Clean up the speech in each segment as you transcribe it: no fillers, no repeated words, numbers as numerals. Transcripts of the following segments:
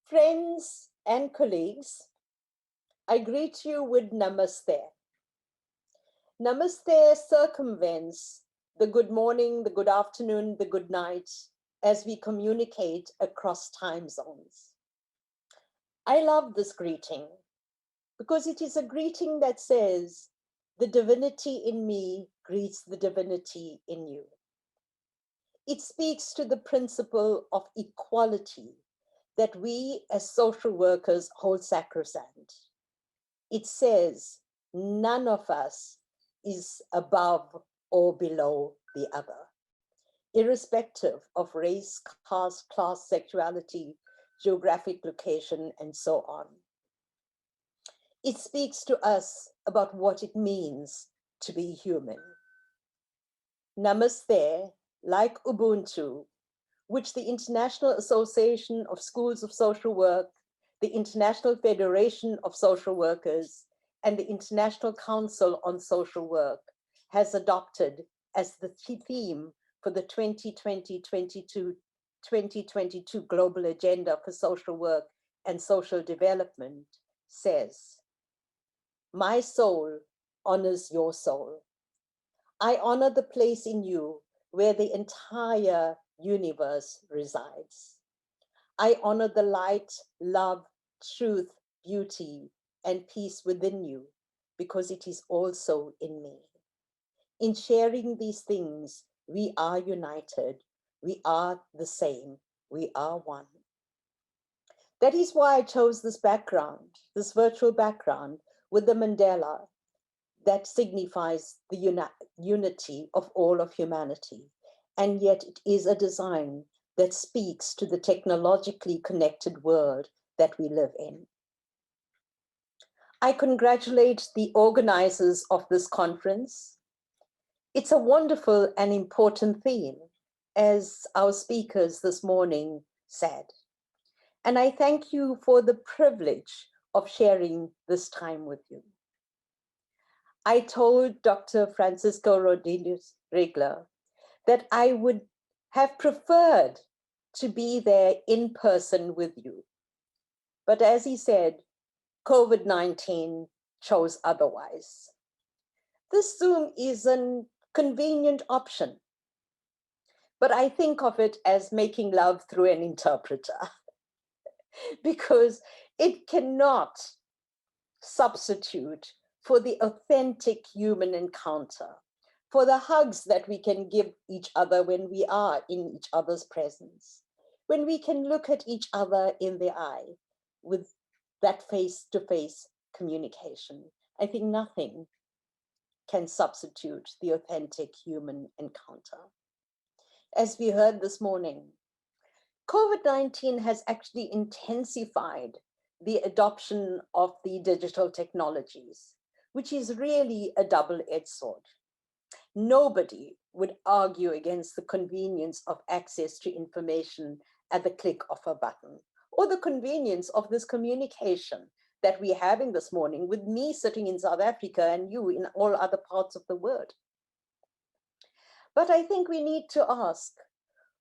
Friends and colleagues, I greet you with Namaste. Namaste circumvents the good morning, the good afternoon, the good night as we communicate across time zones. I love this greeting because it is a greeting that says, the divinity in me greets the divinity in you. It speaks to the principle of equality that we as social workers hold sacrosanct. It says none of us is above or below the other, irrespective of race, caste, class, sexuality, geographic location, and so on. It speaks to us about what it means to be human. Namaste, like Ubuntu, which the International Association of Schools of Social Work, the International Federation of Social Workers, and the International Council on Social Work has adopted as the theme for the 2022 Global Agenda for Social Work and Social Development, says, "My soul honors your soul. I honor the place in you where the entire universe resides. I honor the light, love, truth, beauty, and peace within you because it is also in me. In sharing these things, we are united. We are the same. We are one." That is why I chose this background, this virtual background with the mandala that signifies the unity of all of humanity. And yet it is a design that speaks to the technologically connected world that we live in. I congratulate the organizers of this conference. It's a wonderful and important theme, as our speakers this morning said. And I thank you for the privilege of sharing this time with you. I told Dr. Francisco Rodriguez-Regler that I would have preferred to be there in person with you. But as he said, COVID-19 chose otherwise. This Zoom is a convenient option, but I think of it as making love through an interpreter because it cannot substitute for the authentic human encounter, for the hugs that we can give each other when we are in each other's presence, when we can look at each other in the eye with that face-to-face communication. I think nothing can substitute the authentic human encounter. As we heard this morning, COVID-19 has actually intensified the adoption of the digital technologies, which is really a double-edged sword. Nobody would argue against the convenience of access to information at the click of a button, or the convenience of this communication that we're having this morning with me sitting in South Africa and you in all other parts of the world. But I think we need to ask,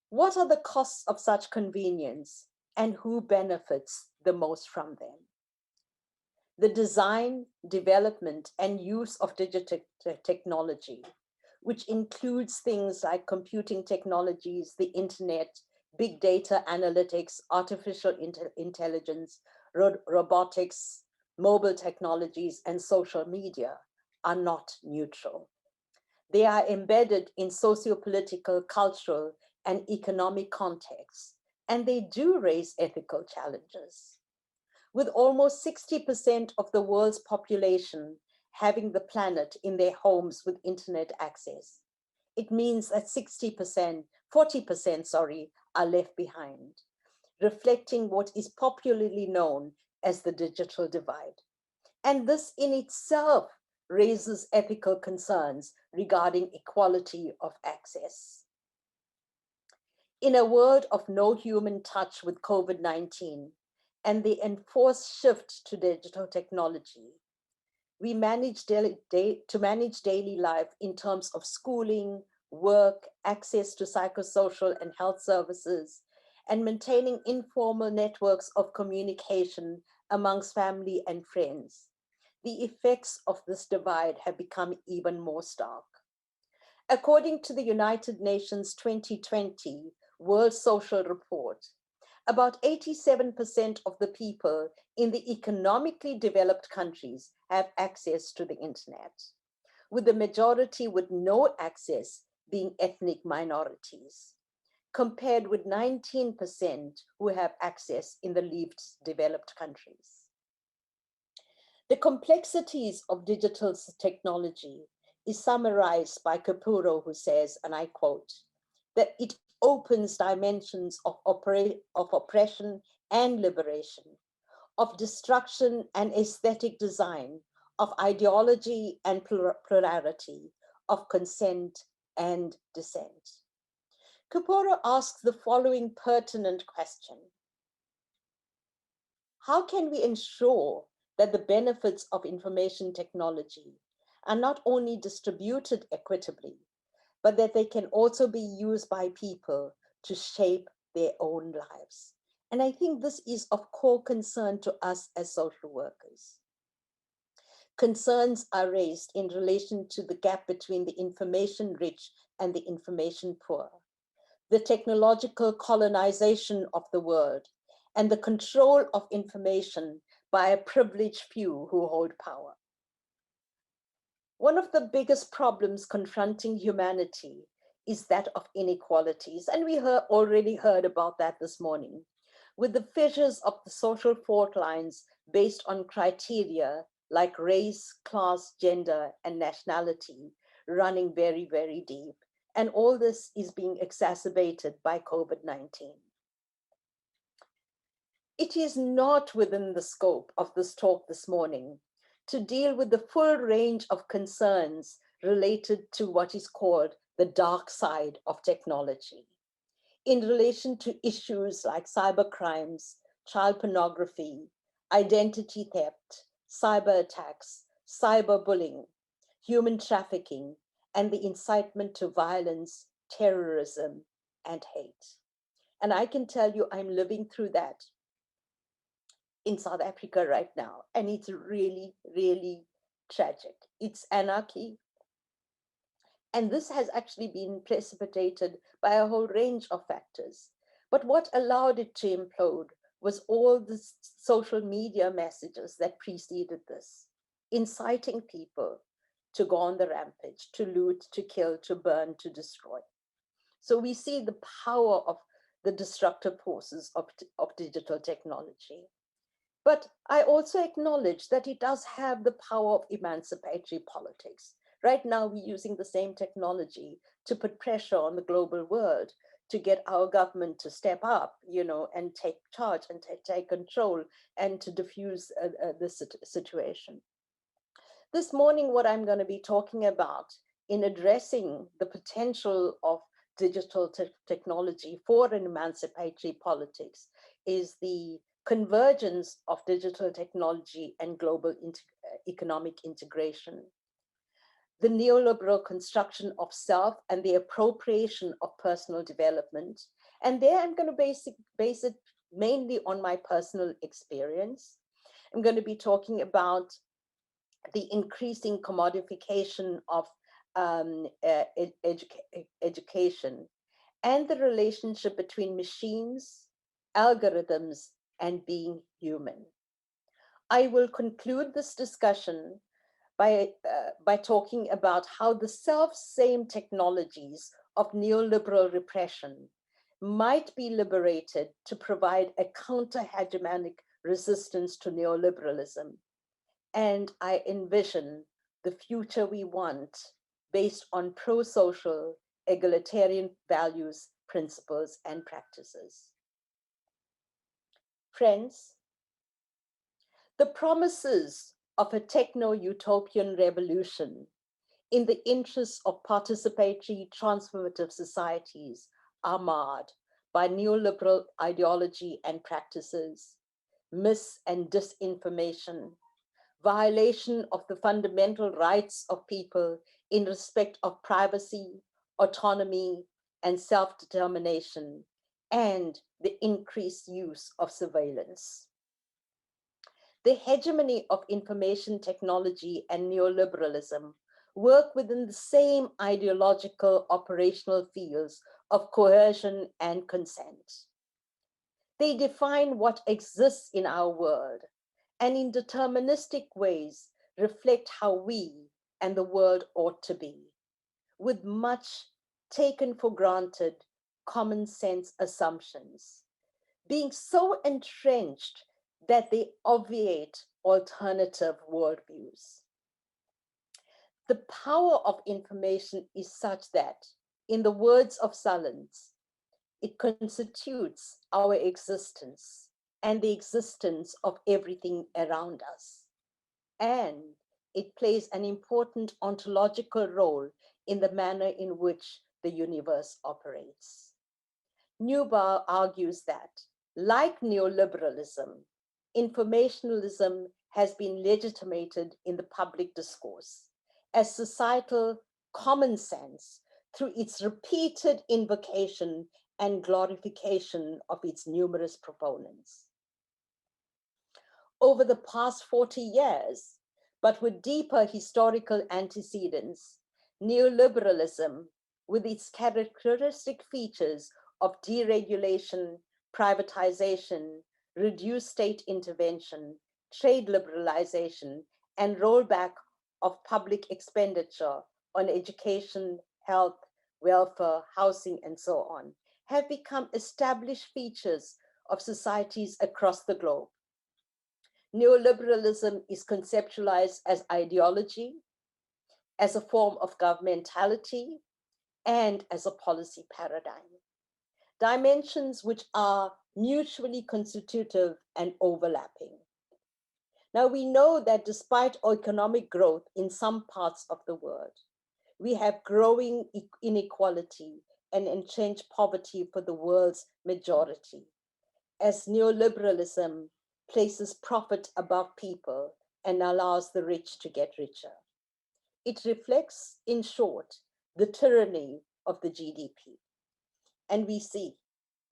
what are the costs of such convenience and who benefits the most from them? The design, development, and use of digital technology, which includes things like computing technologies, the internet, big data analytics, artificial intelligence, robotics, mobile technologies, and social media, are not neutral. They are embedded in socio-political, cultural, and economic contexts, and they do raise ethical challenges. With almost 60% of the world's population having the planet in their homes with internet access, it means that 40%, are left behind, reflecting what is popularly known as the digital divide. And this in itself raises ethical concerns regarding equality of access. In a world of no human touch with COVID-19 and the enforced shift to digital technology, we manage to manage daily life in terms of schooling, work, access to psychosocial and health services, and maintaining informal networks of communication amongst family and friends, the effects of this divide have become even more stark. According to the United Nations 2020 World Social Report, about 87% of the people in the economically developed countries have access to the internet, with the majority with no access being ethnic minorities, compared with 19% who have access in the least developed countries. The complexities of digital technology is summarized by Kapuro, who says, and I quote, that it opens dimensions of oppression and liberation, of destruction and aesthetic design, of ideology and plurality, of consent and dissent. Kapuro asks the following pertinent question: how can we ensure that the benefits of information technology are not only distributed equitably, but that they can also be used by people to shape their own lives? And I think this is of core concern to us as social workers. Concerns are raised in relation to the gap between the information rich and the information poor, the technological colonization of the world, and the control of information by a privileged few who hold power. One of the biggest problems confronting humanity is that of inequalities, and we already heard about that this morning, with the fissures of the social fault lines based on criteria like race, class, gender, and nationality running very, very deep. And all this is being exacerbated by COVID-19. It is not within the scope of this talk this morning to deal with the full range of concerns related to what is called the dark side of technology in relation to issues like cyber crimes, child pornography, identity theft, cyber attacks, cyberbullying, human trafficking, and the incitement to violence, terrorism, and hate. And I can tell you, I'm living through that in South Africa right now. And it's really, really tragic. It's anarchy. And this has actually been precipitated by a whole range of factors. But what allowed it to implode was all the social media messages that preceded this, inciting people to go on the rampage, to loot, to kill, to burn, to destroy. So we see the power of the destructive forces of digital technology. But I also acknowledge that it does have the power of emancipatory politics. Right now, we're using the same technology to put pressure on the global world to get our government to step up, and take charge and take control and to diffuse this situation. This morning, what I'm going to be talking about in addressing the potential of digital technology for an emancipatory politics is the convergence of digital technology and global economic integration, the neoliberal construction of self and the appropriation of personal development. And there I'm going to base it mainly on my personal experience. I'm going to be talking about the increasing commodification of education and the relationship between machines, algorithms, and being human. I will conclude this discussion by talking about how the self-same technologies of neoliberal repression might be liberated to provide a counter-hegemonic resistance to neoliberalism. And I envision the future we want based on pro-social, egalitarian values, principles, and practices. Friends, the promises of a techno-utopian revolution in the interests of participatory transformative societies are marred by neoliberal ideology and practices, mis- and disinformation, violation of the fundamental rights of people in respect of privacy, autonomy, and self-determination, and the increased use of surveillance. The hegemony of information technology and neoliberalism work within the same ideological operational fields of coercion and consent. They define what exists in our world and in deterministic ways reflect how we and the world ought to be, with much taken for granted common sense assumptions, being so entrenched that they obviate alternative worldviews. The power of information is such that, in the words of Sullins, it constitutes our existence and the existence of everything around us. And it plays an important ontological role in the manner in which the universe operates. Newbar argues that, like neoliberalism, informationalism has been legitimated in the public discourse as societal common sense through its repeated invocation and glorification of its numerous proponents. Over the past 40 years, but with deeper historical antecedents, neoliberalism, with its characteristic features of deregulation, privatization, reduced state intervention, trade liberalization, and rollback of public expenditure on education, health, welfare, housing, and so on, have become established features of societies across the globe. Neoliberalism is conceptualized as ideology, as a form of governmentality, and as a policy paradigm. Dimensions which are mutually constitutive and overlapping. Now we know that despite economic growth in some parts of the world, we have growing inequality and entrenched poverty for the world's majority, as neoliberalism places profit above people and allows the rich to get richer. It reflects, in short, the tyranny of the GDP. And we see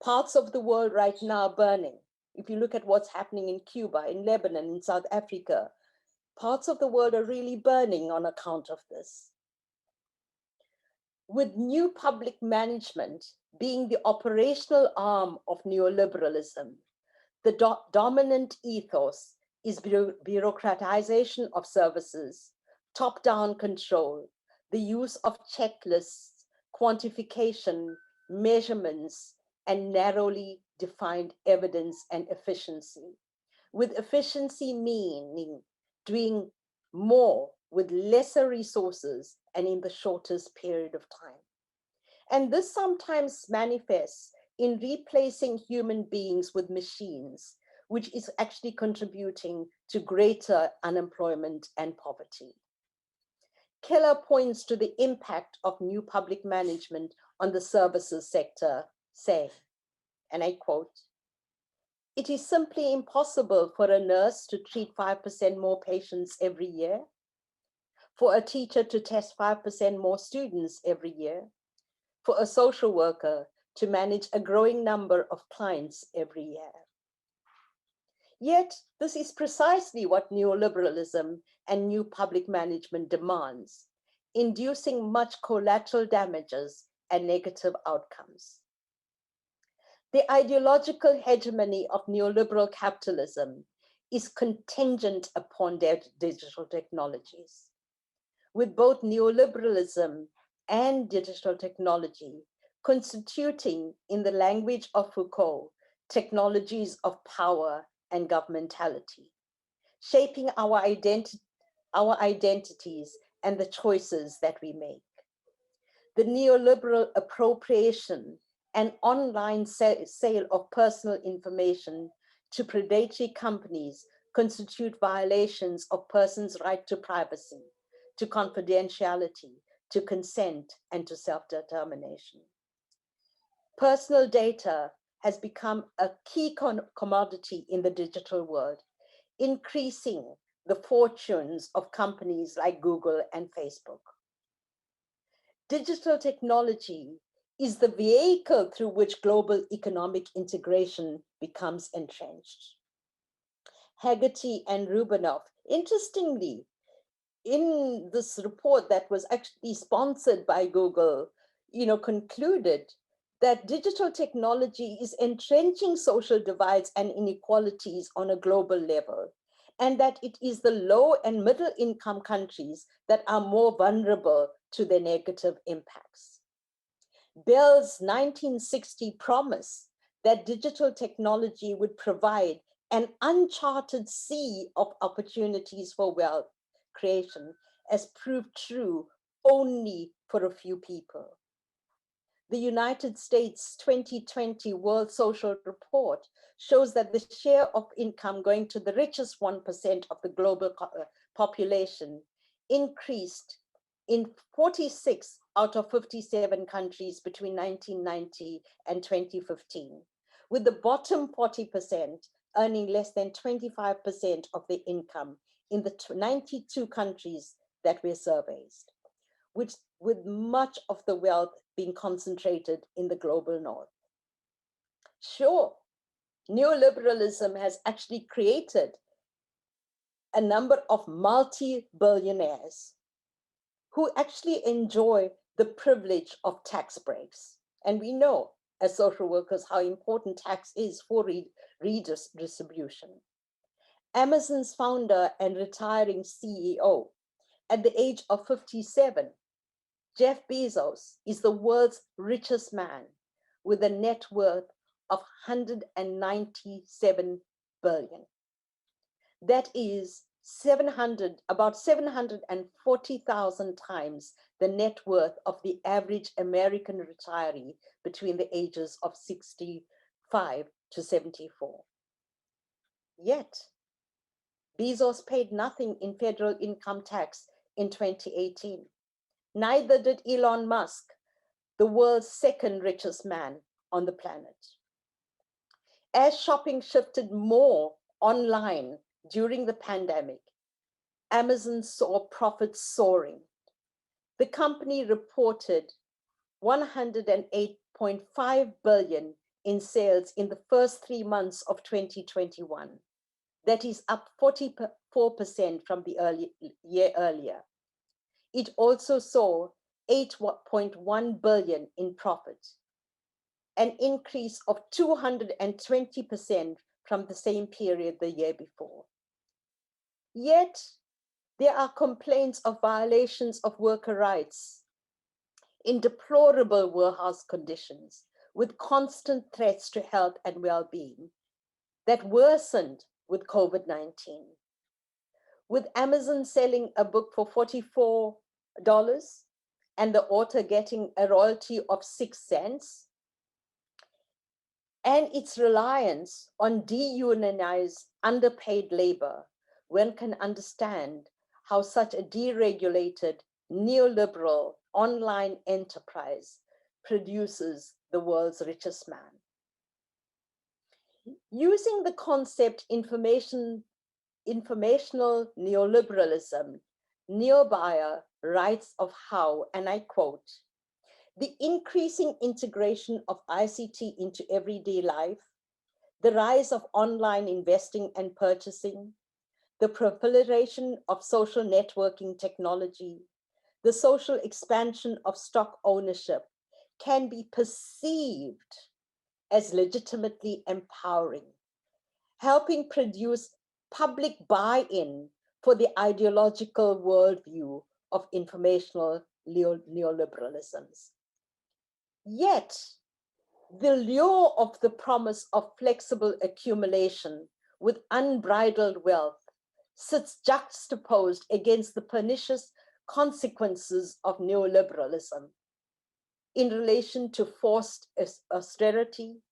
parts of the world right now burning. If you look at what's happening in Cuba, in Lebanon, in South Africa, parts of the world are really burning on account of this. With new public management being the operational arm of neoliberalism, the dominant ethos is bureaucratization of services, top-down control, the use of checklists, quantification, measurements, and narrowly defined evidence and efficiency. With efficiency meaning doing more with lesser resources and in the shortest period of time. And this sometimes manifests in replacing human beings with machines, which is actually contributing to greater unemployment and poverty. Keller points to the impact of new public management on the services sector, saying, and I quote, "It is simply impossible for a nurse to treat 5% more patients every year, for a teacher to test 5% more students every year, for a social worker to manage a growing number of clients every year." Yet, this is precisely what neoliberalism and new public management demands, inducing much collateral damages and negative outcomes. The ideological hegemony of neoliberal capitalism is contingent upon their digital technologies. With both neoliberalism and digital technology constituting, in the language of Foucault, technologies of power and governmentality, shaping our identities and the choices that we make. The neoliberal appropriation and online sale of personal information to predatory companies constitute violations of persons' right to privacy, to confidentiality, to consent, and to self-determination. Personal data has become a key commodity in the digital world, increasing the fortunes of companies like Google and Facebook. Digital technology is the vehicle through which global economic integration becomes entrenched. Haggerty and Rubinoff, interestingly, in this report that was actually sponsored by Google, concluded that digital technology is entrenching social divides and inequalities on a global level, and that it is the low and middle income countries that are more vulnerable to the negative impacts. Bell's 1960 promise that digital technology would provide an uncharted sea of opportunities for wealth creation has proved true only for a few people. The United States 2020 World Social Report shows that the share of income going to the richest 1% of the global population increased in 46 out of 57 countries between 1990 and 2015, with the bottom 40% earning less than 25% of their income in the 92 countries that were surveyed, with much of the wealth being concentrated in the global north. Sure, neoliberalism has actually created a number of multi-billionaires who actually enjoy the privilege of tax breaks. And we know as social workers how important tax is for redistribution. Amazon's founder and retiring CEO, at the age of 57, Jeff Bezos is the world's richest man with a net worth of 197 billion. That is about 740,000 times the net worth of the average American retiree between the ages of 65 to 74. Yet, Bezos paid nothing in federal income tax in 2018. Neither did Elon Musk, the world's second richest man on the planet. As shopping shifted more online during the pandemic, Amazon saw profits soaring. The company reported 108.5 billion in sales in the first 3 months of 2021. That is up 44% from the year earlier. It also saw 8.1 billion in profit, an increase of 220% from the same period the year before. Yet, there are complaints of violations of worker rights in deplorable warehouse conditions with constant threats to health and well-being that worsened with COVID-19. With Amazon selling a book for $44 and the author getting a royalty of 6 cents, and its reliance on deunionized, underpaid labor, one can understand how such a deregulated, neoliberal online enterprise produces the world's richest man. Using the concept informational neoliberalism, Neobauer writes of how, and I quote, the increasing integration of ICT into everyday life, the rise of online investing and purchasing, the proliferation of social networking technology, the social expansion of stock ownership can be perceived as legitimately empowering, helping produce public buy-in for the ideological worldview of informational neoliberalisms. Yet, the lure of the promise of flexible accumulation with unbridled wealth sits juxtaposed against the pernicious consequences of neoliberalism in relation to forced austerity,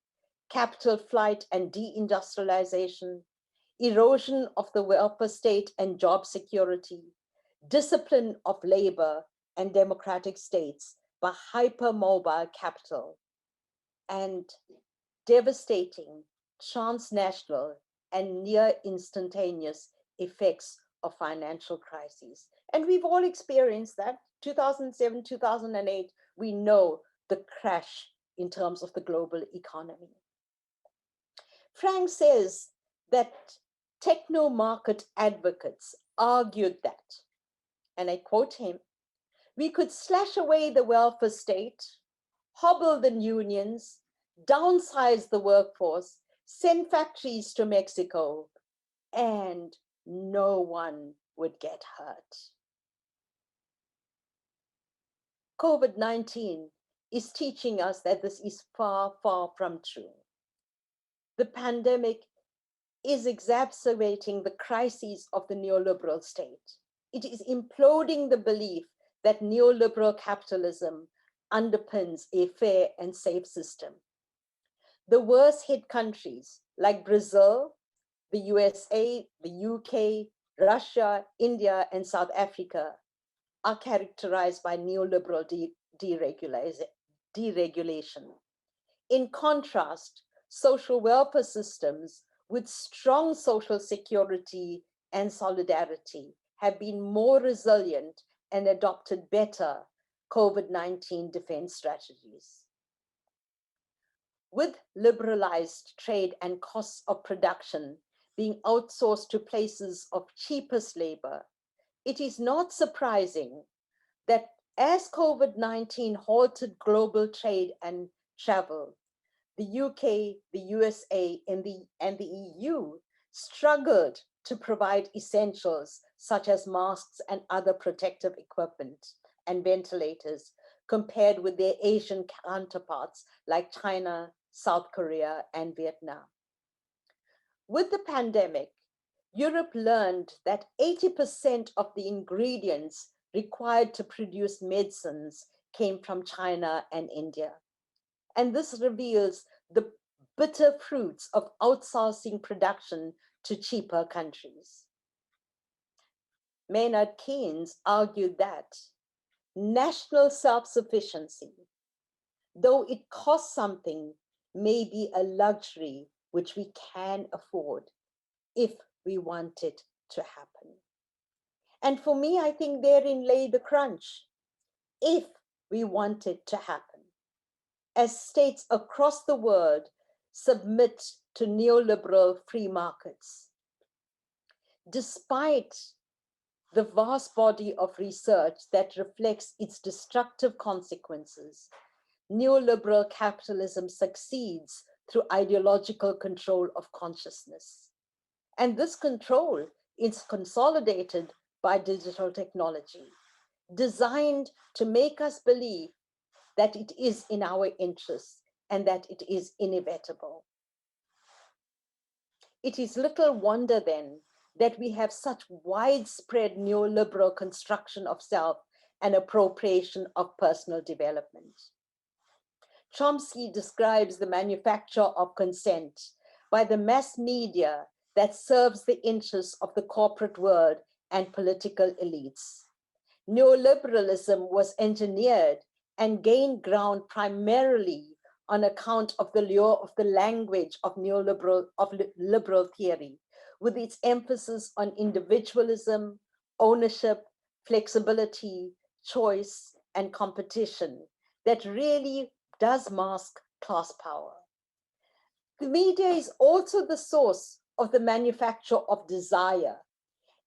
capital flight and deindustrialization, erosion of the welfare state and job security, discipline of labor and democratic states by hypermobile capital, and devastating transnational and near instantaneous effects of financial crises. And we've all experienced that. 2007, 2008, we know the crash in terms of the global economy. Frank says that techno-market advocates argued that, and I quote him, "We could slash away the welfare state, hobble the unions, downsize the workforce, send factories to Mexico, and no one would get hurt." COVID-19 is teaching us that this is far, far from true. The pandemic is exacerbating the crises of the neoliberal state. It is imploding the belief that neoliberal capitalism underpins a fair and safe system. The worst hit countries like Brazil, the USA, the UK, Russia, India, and South Africa are characterized by neoliberal deregulation. In contrast, social welfare systems with strong social security and solidarity have been more resilient and adopted better COVID-19 defense strategies. With liberalized trade and costs of production being outsourced to places of cheapest labor, it is not surprising that as COVID-19 halted global trade and travel, the UK, the USA, and the EU struggled to provide essentials such as masks and other protective equipment and ventilators compared with their Asian counterparts like China, South Korea, and Vietnam. With the pandemic, Europe learned that 80% of the ingredients required to produce medicines came from China and India. And this reveals the bitter fruits of outsourcing production to cheaper countries. Maynard Keynes argued that national self-sufficiency, though it costs something, may be a luxury which we can afford if we want it to happen. And for me, I think therein lay the crunch. If we want it to happen, as states across the world submit to neoliberal free markets. Despite the vast body of research that reflects its destructive consequences, neoliberal capitalism succeeds through ideological control of consciousness. And this control is consolidated by digital technology, designed to make us believe that it is in our interests and that it is inevitable. It is little wonder then that we have such widespread neoliberal construction of self and appropriation of personal development. Chomsky describes the manufacture of consent by the mass media that serves the interests of the corporate world and political elites. Neoliberalism was engineered and gained ground primarily on account of the lure of the language of liberal theory, with its emphasis on individualism, ownership, flexibility, choice, and competition that really does mask class power. The media is also the source of the manufacture of desire,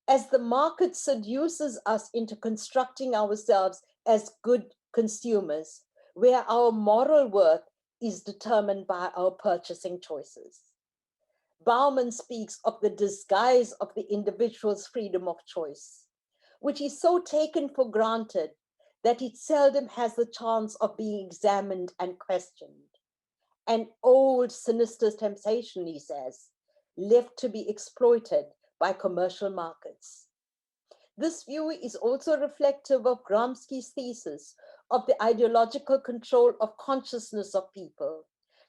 as the market seduces us into constructing ourselves as good consumers, where our moral worth is determined by our purchasing choices. Bauman speaks of the disguise of the individual's freedom of choice, which is so taken for granted that it seldom has the chance of being examined and questioned. An old sinister temptation, he says, left to be exploited by commercial markets. This view is also reflective of Gramsci's thesis of the ideological control of consciousness of people,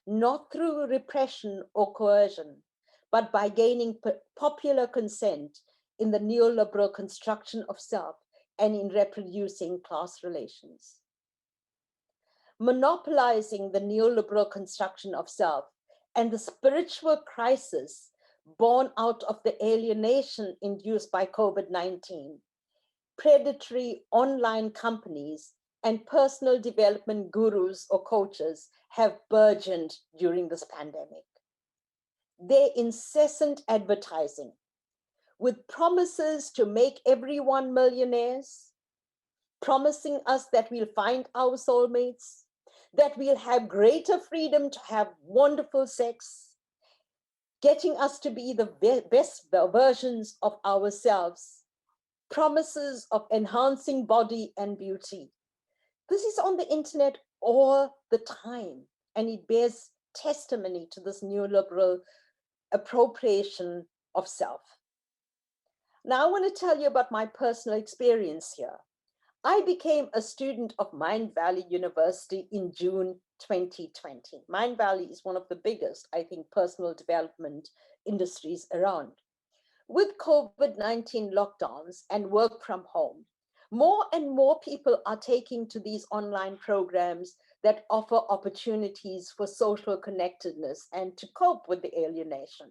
not through repression or coercion, but by gaining popular consent in the neoliberal construction of self and in reproducing class relations. Monopolizing the neoliberal construction of self and the spiritual crisis born out of the alienation induced by COVID-19, predatory online companies and personal development gurus or coaches have burgeoned during this pandemic. Their incessant advertising, with promises to make everyone millionaires, promising us that we'll find our soulmates, that we'll have greater freedom to have wonderful sex, getting us to be the best versions of ourselves, promises of enhancing body and beauty. This is on the internet all the time, and it bears testimony to this neoliberal appropriation of self. Now, I want to tell you about my personal experience here. I became a student of Mind Valley University in June 2020. Mind Valley is one of the biggest, I think, personal development industries around. With COVID-19 lockdowns and work from home, more and more people are taking to these online programs that offer opportunities for social connectedness and to cope with the alienation.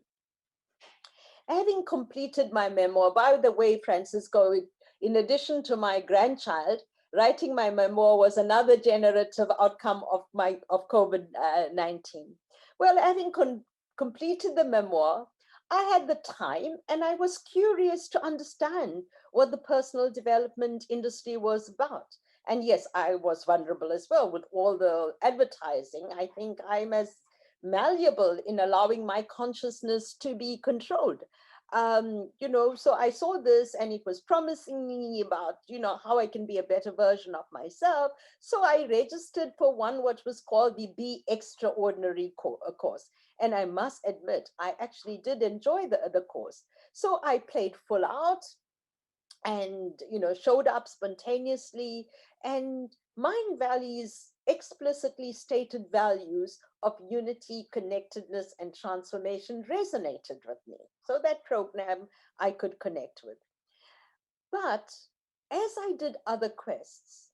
Having completed my memoir, by the way, Francisco, in addition to my grandchild, writing my memoir was another generative outcome of COVID-19. Well, having completed the memoir, I had the time and I was curious to understand what the personal development industry was about. And yes, I was vulnerable as well with all the advertising. I think I'm as malleable in allowing my consciousness to be controlled. So I saw this and it was promising me about, how I can be a better version of myself. So I registered for one, what was called the Be Extraordinary course. And I must admit, I actually did enjoy the course. So I played full out and, showed up spontaneously. And Mind Valley's explicitly stated values of unity, connectedness, and transformation resonated with me. So that program I could connect with. But as I did other quests,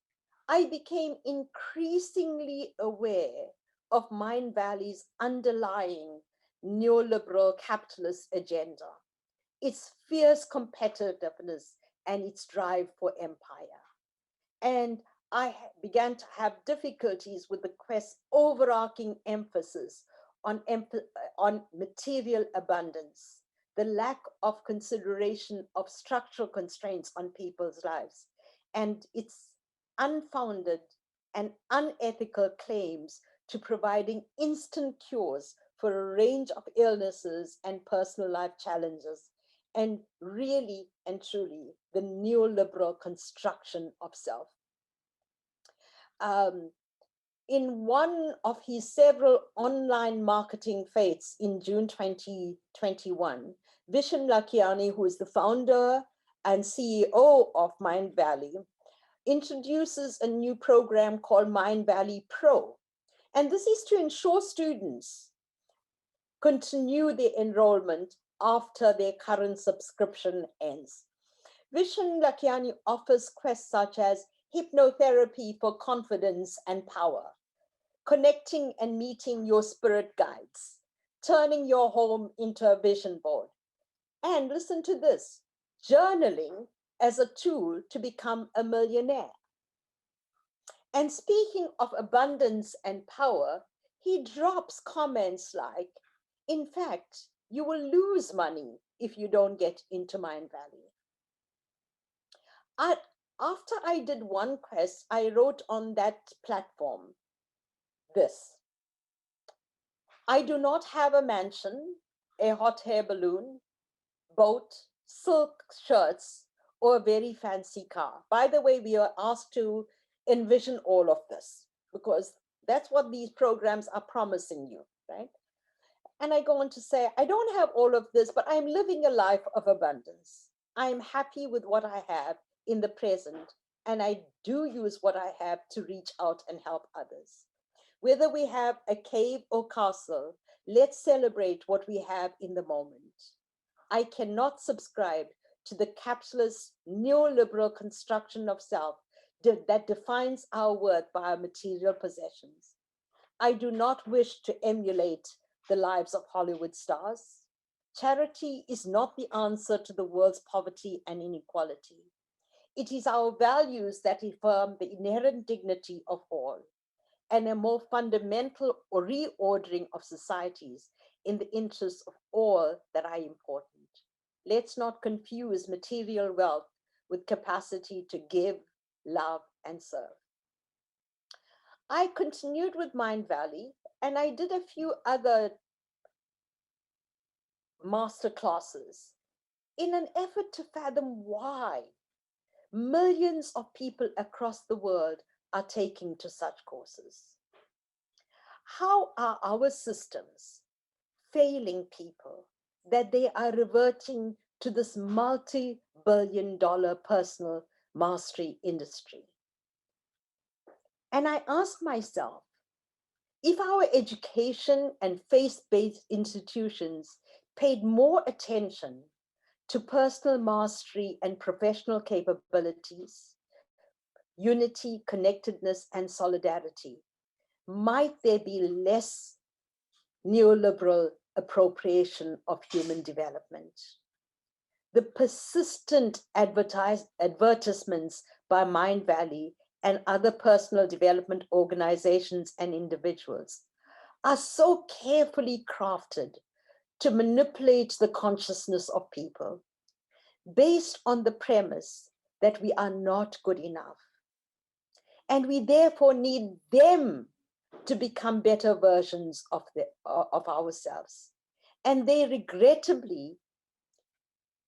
I became increasingly aware of Mind Valley's underlying neoliberal capitalist agenda, its fierce competitiveness, and its drive for empire. And I began to have difficulties with the quest's overarching emphasis on material abundance, the lack of consideration of structural constraints on people's lives, and its unfounded and unethical claims to providing instant cures for a range of illnesses and personal life challenges, and really and truly the neoliberal construction of self. In one of his several online marketing fetes in June 2021, Vishen Lakiani, who is the founder and CEO of Mind Valley, introduces a new program called Mind Valley Pro. And this is to ensure students continue their enrollment after their current subscription ends. Vishen Lakiani offers quests such as hypnotherapy for confidence and power, connecting and meeting your spirit guides, turning your home into a vision board. And listen to this, journaling as a tool to become a millionaire. And speaking of abundance and power, he drops comments like, in fact, you will lose money if you don't get into Mind Valley. After I did one quest, I wrote on that platform this: I do not have a mansion, a hot air balloon, boat, silk shirts, or a very fancy car. By the way, we are asked to envision all of this because that's what these programs are promising you, right? And I go on to say, I don't have all of this, but I'm living a life of abundance. I'm happy with what I have in the present, and I do use what I have to reach out and help others. Whether we have a cave or castle, let's celebrate what we have in the moment. I cannot subscribe to the capitalist neoliberal construction of self that defines our worth by our material possessions. I do not wish to emulate the lives of Hollywood stars. Charity is not the answer to the world's poverty and inequality. It is our values that affirm the inherent dignity of all and a more fundamental or reordering of societies in the interests of all that are important. Let's not confuse material wealth with capacity to give, love, and serve. I continued with Mind Valley and I did a few other master classes in an effort to fathom why millions of people across the world are taking to such courses. How are our systems failing people that they are reverting to this multi-billion-dollar personal mastery industry? And I ask myself, if our education and faith-based institutions paid more attention to personal mastery and professional capabilities, unity, connectedness, and solidarity, might there be less neoliberal appropriation of human development? The persistent advertisements by Mind Valley and other personal development organizations and individuals are so carefully crafted to manipulate the consciousness of people based on the premise that we are not good enough. And we therefore need them to become better versions of ourselves. And they regrettably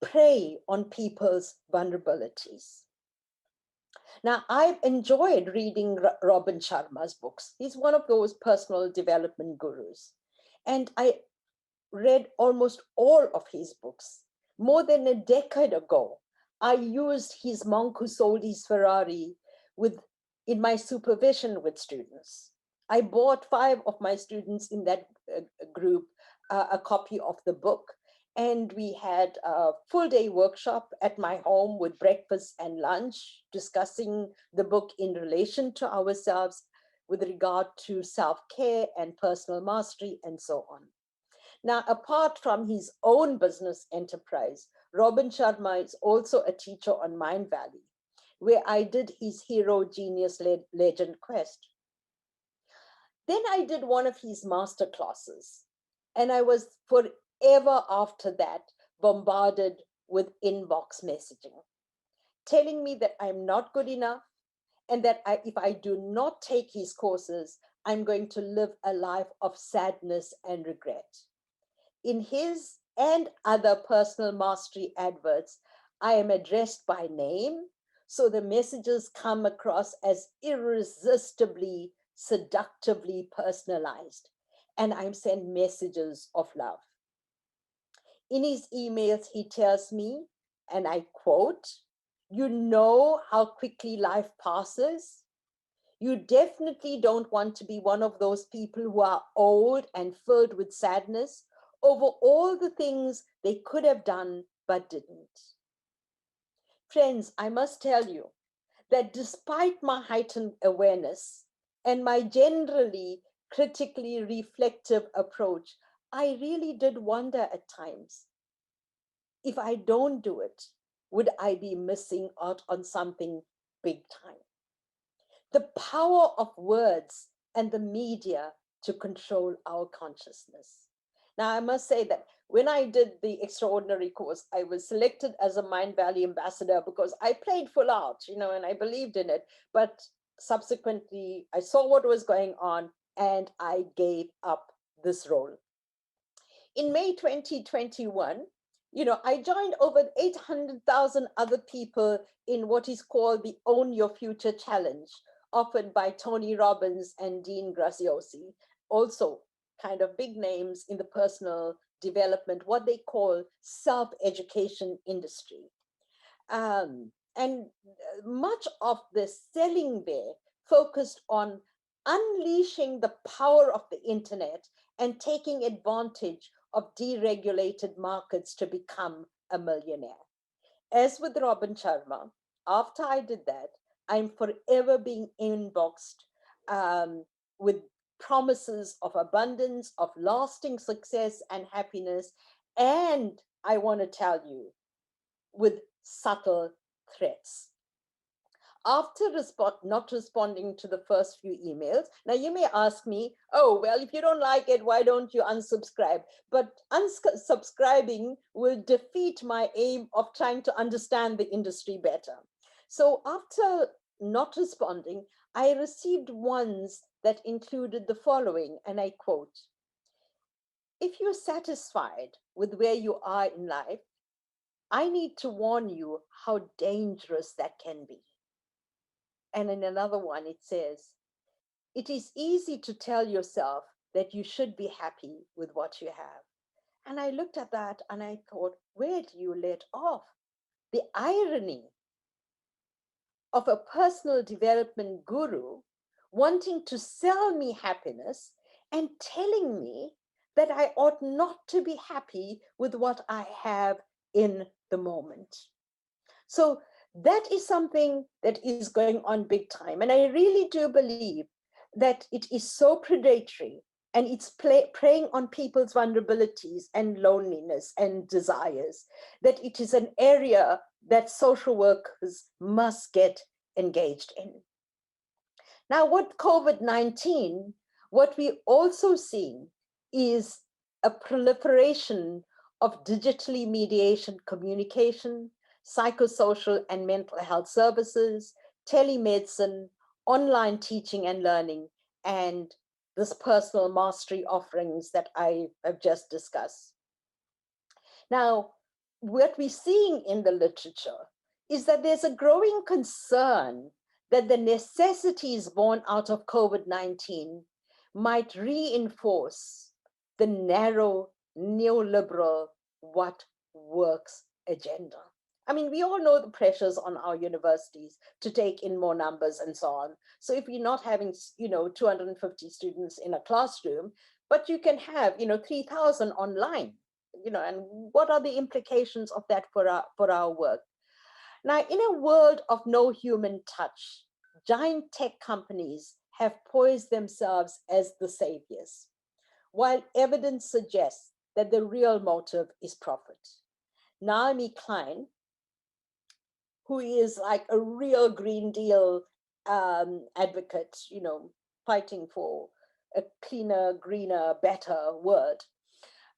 prey on people's vulnerabilities. Now, I've enjoyed reading Robin Sharma's books. He's one of those personal development gurus. And I read almost all of his books. More than a decade ago, I used his Monk Who Sold His Ferrari in my supervision with students. I bought 5 of my students in that group a copy of the book. And we had a full day workshop at my home with breakfast and lunch, discussing the book in relation to ourselves with regard to self-care and personal mastery and so on. Now, apart from his own business enterprise, Robin Sharma is also a teacher on Mind Valley, where I did his Hero Genius Legend Quest. Then I did one of his master classes, and I was forever after that bombarded with inbox messaging, telling me that I'm not good enough and that if I do not take his courses, I'm going to live a life of sadness and regret. In his and other personal mastery adverts, I am addressed by name, so the messages come across as irresistibly, seductively personalized, and I'm sent messages of love. In his emails, he tells me, and I quote, "You know how quickly life passes. You definitely don't want to be one of those people who are old and filled with sadness over all the things they could have done but didn't." Friends, I must tell you that despite my heightened awareness and my generally critically reflective approach, I really did wonder at times, if I don't do it, would I be missing out on something big time? The power of words and the media to control our consciousness. Now, I must say that when I did the extraordinary course, I was selected as a Mind Valley ambassador because I played full out, and I believed in it. But subsequently, I saw what was going on and I gave up this role. In May 2021, I joined over 800,000 other people in what is called the Own Your Future Challenge, offered by Tony Robbins and Dean Graziosi, also kind of big names in the personal development, what they call self-education industry. And much of the selling there focused on unleashing the power of the internet and taking advantage of deregulated markets to become a millionaire. As with Robin Sharma, after I did that, I'm forever being inboxed with promises of abundance, of lasting success and happiness. And I want to tell you, with subtle threats. after not responding to the first few emails. Now you may ask me, oh, well, if you don't like it, why don't you unsubscribe? But unsubscribing will defeat my aim of trying to understand the industry better. So after not responding, I received ones that included the following, and I quote, if you're satisfied with where you are in life, I need to warn you how dangerous that can be. And in another one, it says, it is easy to tell yourself that you should be happy with what you have. And I looked at that and I thought, where do you let off? The irony of a personal development guru wanting to sell me happiness and telling me that I ought not to be happy with what I have in the moment. So that is something that is going on big time. And I really do believe that it is so predatory and it's preying on people's vulnerabilities and loneliness and desires, that it is an area that social workers must get engaged in. Now, what COVID-19, what we also see is a proliferation of digitally mediated communication, psychosocial and mental health services, telemedicine, online teaching and learning, and this personal mastery offerings that I have just discussed. Now, what we're seeing in the literature is that there's a growing concern that the necessities born out of COVID-19 might reinforce the narrow neoliberal what works agenda. I mean, we all know the pressures on our universities to take in more numbers and so on. So if you're not having, 250 students in a classroom, but you can have, 3,000 online, and what are the implications of that for our work? Now, in a world of no human touch, giant tech companies have poised themselves as the saviors, while evidence suggests that the real motive is profit. Naomi Klein, who is like a real Green Deal advocate, fighting for a cleaner, greener, better world,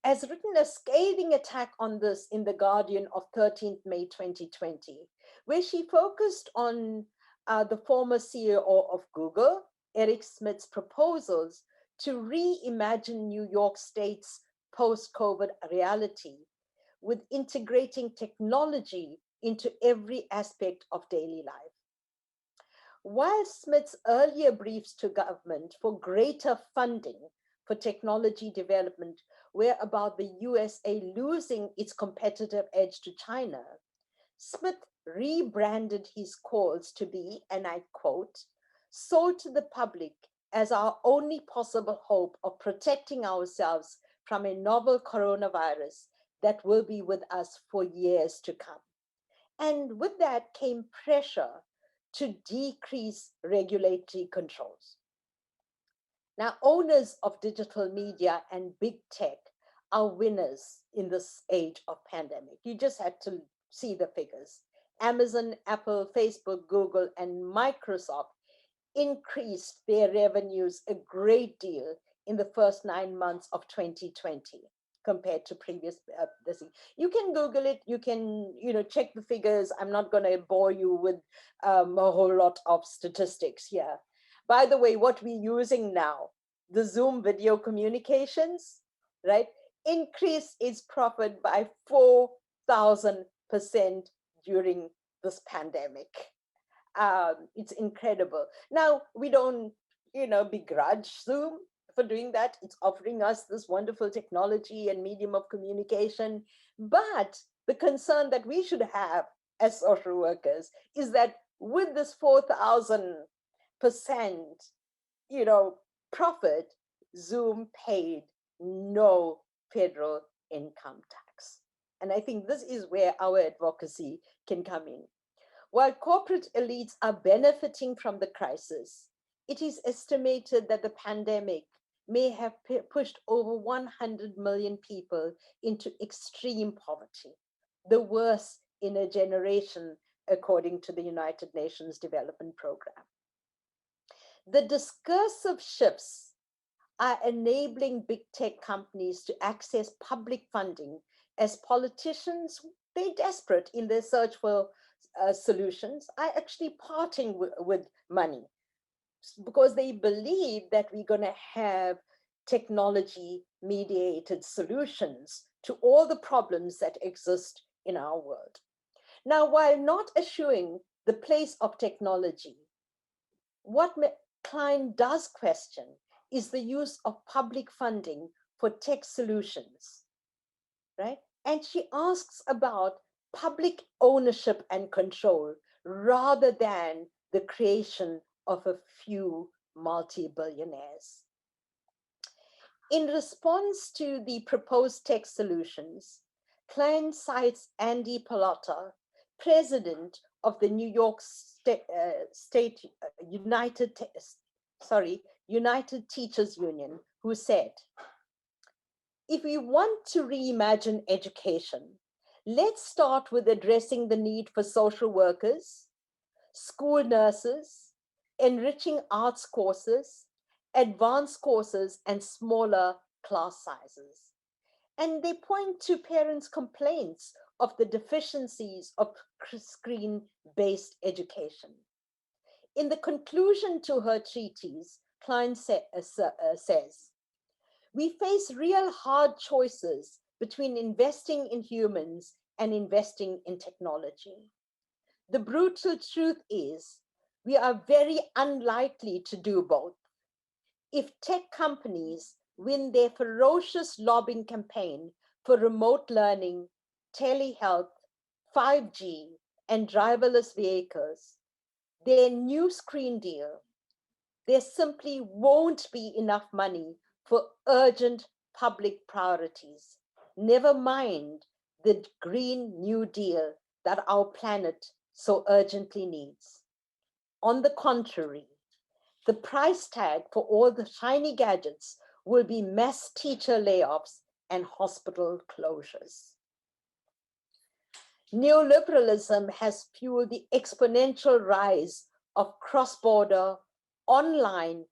has written a scathing attack on this in The Guardian of 13th May 2020, where she focused on the former CEO of Google, Eric Schmidt's proposals to reimagine New York State's post-COVID reality with integrating technology into every aspect of daily life. While Smith's earlier briefs to government for greater funding for technology development were about the USA losing its competitive edge to China, Smith rebranded his calls to be, and I quote, sold to the public as our only possible hope of protecting ourselves from a novel coronavirus that will be with us for years to come. And with that came pressure to decrease regulatory controls. Now, owners of digital media and big tech are winners in this age of pandemic. You just had to see the figures. Amazon, Apple, Facebook, Google, and Microsoft increased their revenues a great deal in the first 9 months of 2020 compared to previous. You can Google it. You can, check the figures. I'm not going to bore you with a whole lot of statistics here. By the way, what we're using now, the Zoom video communications, right, increased its profit by 4,000% during this pandemic. It's incredible. Now, we don't, begrudge Zoom for doing that. It's offering us this wonderful technology and medium of communication. But the concern that we should have as social workers is that with this 4,000%, profit, Zoom paid no federal income tax. And I think this is where our advocacy can come in. While corporate elites are benefiting from the crisis, it is estimated that the pandemic may have pushed over 100 million people into extreme poverty, the worst in a generation according to the United Nations Development Program. The discursive shifts are enabling big tech companies to access public funding as politicians, they're desperate in their search for solutions, are actually parting with money because they believe that we're going to have technology mediated solutions to all the problems that exist in our world. Now, while not eschewing the place of technology, what Klein does question is the use of public funding for tech solutions, right? And she asks about public ownership and control rather than the creation of a few multi-billionaires. In response to the proposed tech solutions, Klein cites Andy Pallotta, president of the New York State United Teachers Union, who said, if we want to reimagine education, let's start with addressing the need for social workers, school nurses, enriching arts courses, advanced courses, and smaller class sizes. And they point to parents' complaints of the deficiencies of screen-based education. In the conclusion to her treatise, Klein says, we face real hard choices between investing in humans and investing in technology. The brutal truth is, we are very unlikely to do both. If tech companies win their ferocious lobbying campaign for remote learning, telehealth, 5G, and driverless vehicles, their new screen deal, there simply won't be enough money for urgent public priorities, never mind the Green New Deal that our planet so urgently needs. On the contrary, the price tag for all the shiny gadgets will be mass teacher layoffs and hospital closures. Neoliberalism has fueled the exponential rise of cross-border, online,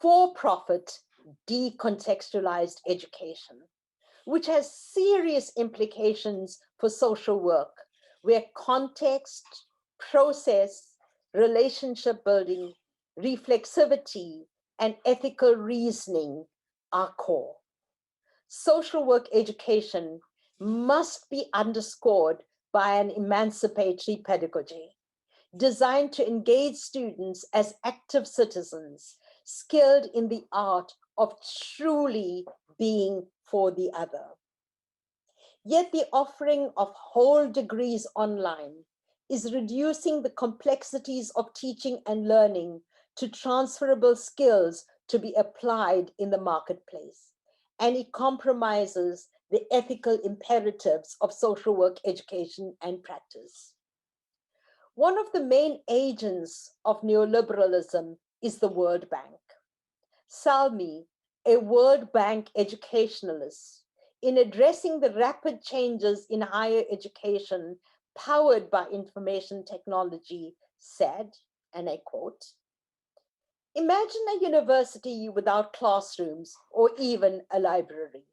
for-profit, decontextualized education, which has serious implications for social work, where context, process, relationship building, reflexivity, and ethical reasoning are core. Social work education must be underscored by an emancipatory pedagogy designed to engage students as active citizens, skilled in the art of truly being for the other. Yet the offering of whole degrees online is reducing the complexities of teaching and learning to transferable skills to be applied in the marketplace. And it compromises the ethical imperatives of social work education and practice. One of the main agents of neoliberalism is the World Bank. Salmi, a World Bank educationalist, in addressing the rapid changes in higher education powered by information technology, said, and I quote, imagine a university without classrooms or even a library.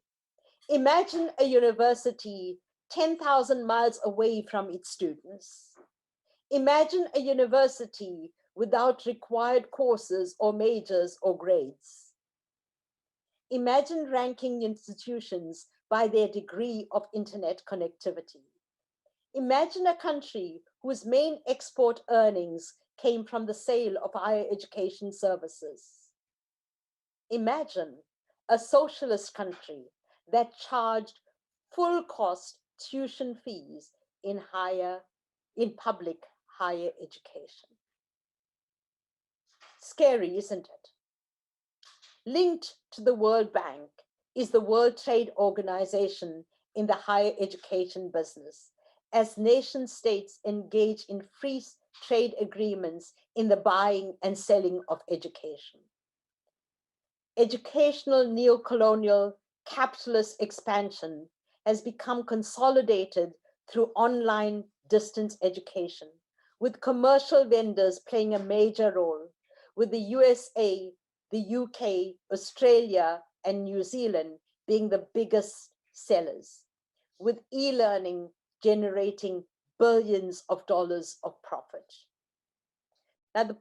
Imagine a university 10,000 miles away from its students. Imagine a university without required courses or majors or grades. Imagine ranking institutions by their degree of internet connectivity. Imagine a country whose main export earnings came from the sale of higher education services. Imagine a socialist country that charged full cost tuition fees in public higher education. Scary, isn't it? Linked to the World Bank is the World Trade Organization in the higher education business, as nation states engage in free trade agreements in the buying and selling of education. Educational neocolonial capitalist expansion has become consolidated through online distance education, with commercial vendors playing a major role, with the USA, the UK, Australia, and New Zealand being the biggest sellers, with e-learning generating billions of dollars of profit. Now, the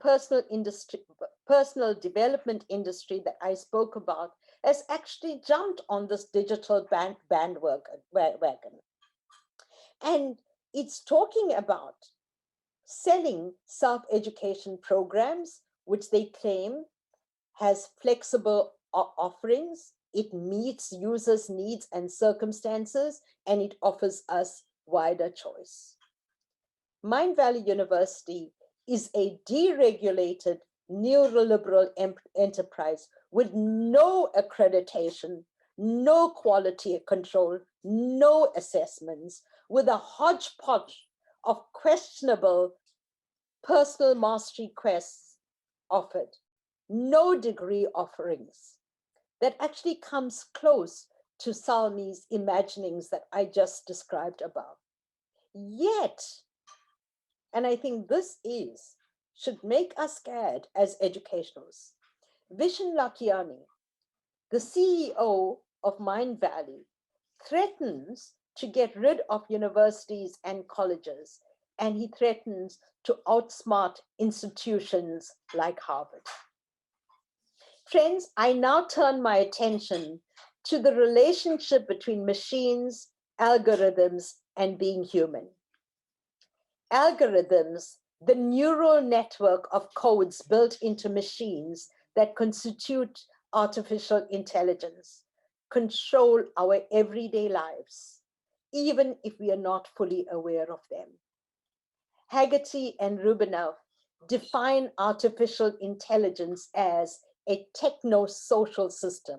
personal development industry that I spoke about has actually jumped on this digital bandwagon. And it's talking about selling self-education programs, which they claim has flexible offerings. It meets users' needs and circumstances, and it offers us wider choice. Mind Valley University is a deregulated neoliberal enterprise with no accreditation, no quality control, no assessments, with a hodgepodge of questionable personal mastery quests offered, no degree offerings that actually comes close to Salmi's imaginings that I just described above. Yet, and I think this should make us scared as educationals. Vishen Lakiani, the CEO of Mind Valley, threatens to get rid of universities and colleges, and he threatens to outsmart institutions like Harvard. Friends, I now turn my attention to the relationship between machines, algorithms, and being human. Algorithms, the neural network of codes built into machines that constitute artificial intelligence, control our everyday lives, even if we are not fully aware of them. Haggerty and Rubinoff define artificial intelligence as a techno-social system,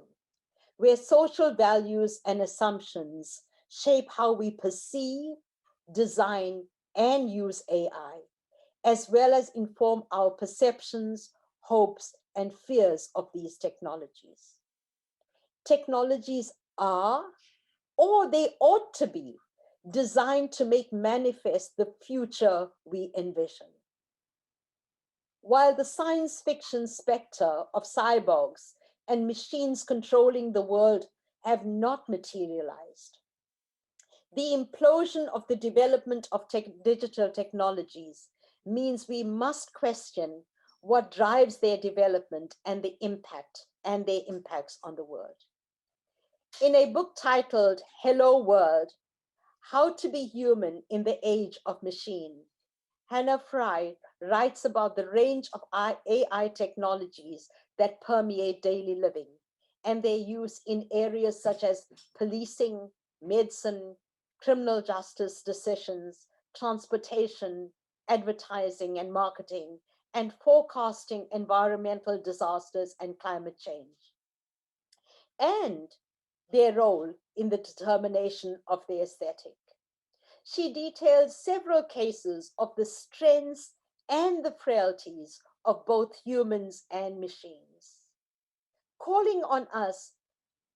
where social values and assumptions shape how we perceive, design, and use AI, as well as inform our perceptions, hopes, and fears of these technologies. Technologies are, or they ought to be, designed to make manifest the future we envision. While the science fiction specter of cyborgs and machines controlling the world have not materialized, the implosion of the development of digital technologies means we must question what drives their development and their impacts on the world. In a book titled Hello World, How to Be Human in the Age of Machine, Hannah Fry writes about the range of AI technologies that permeate daily living and their use in areas such as policing, medicine, criminal justice decisions, transportation, advertising and marketing, and forecasting environmental disasters and climate change, and their role in the determination of the aesthetic. She details several cases of the strengths and the frailties of both humans and machines, calling on us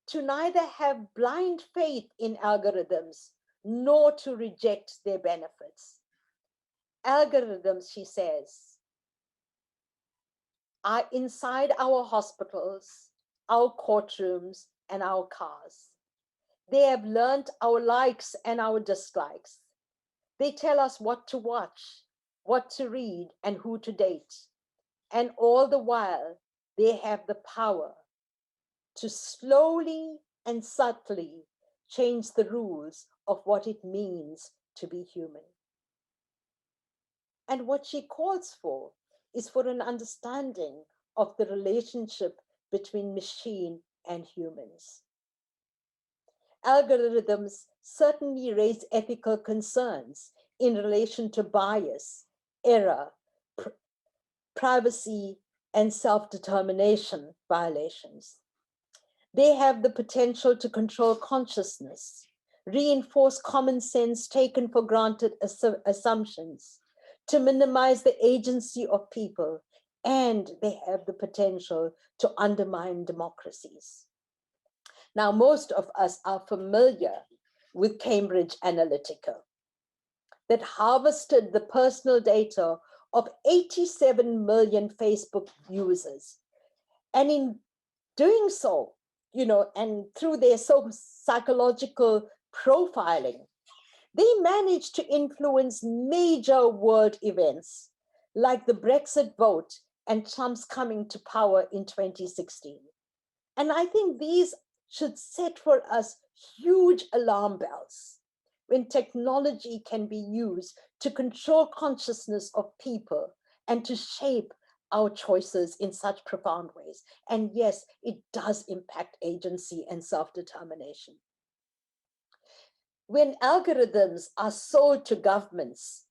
to neither have blind faith in algorithms nor to reject their benefits. Algorithms, she says, are inside our hospitals, our courtrooms, and our cars. They have learned our likes and our dislikes. They tell us what to watch, what to read, and who to date. And all the while, they have the power to slowly and subtly change the rules of what it means to be human. And what she calls for is for an understanding of the relationship between machine and humans. Algorithms certainly raise ethical concerns in relation to bias, error, privacy, and self-determination violations. They have the potential to control consciousness, reinforce common sense taken for granted assumptions, to minimize the agency of people, and they have the potential to undermine democracies. Now, most of us are familiar with Cambridge Analytica, that harvested the personal data of 87 million Facebook users. And in doing so, and through their psychological profiling, they managed to influence major world events like the Brexit vote and Trump's coming to power in 2016. And I think these should set for us huge alarm bells when technology can be used to control consciousness of people and to shape our choices in such profound ways. And yes, it does impact agency and self-determination. When algorithms are sold to governments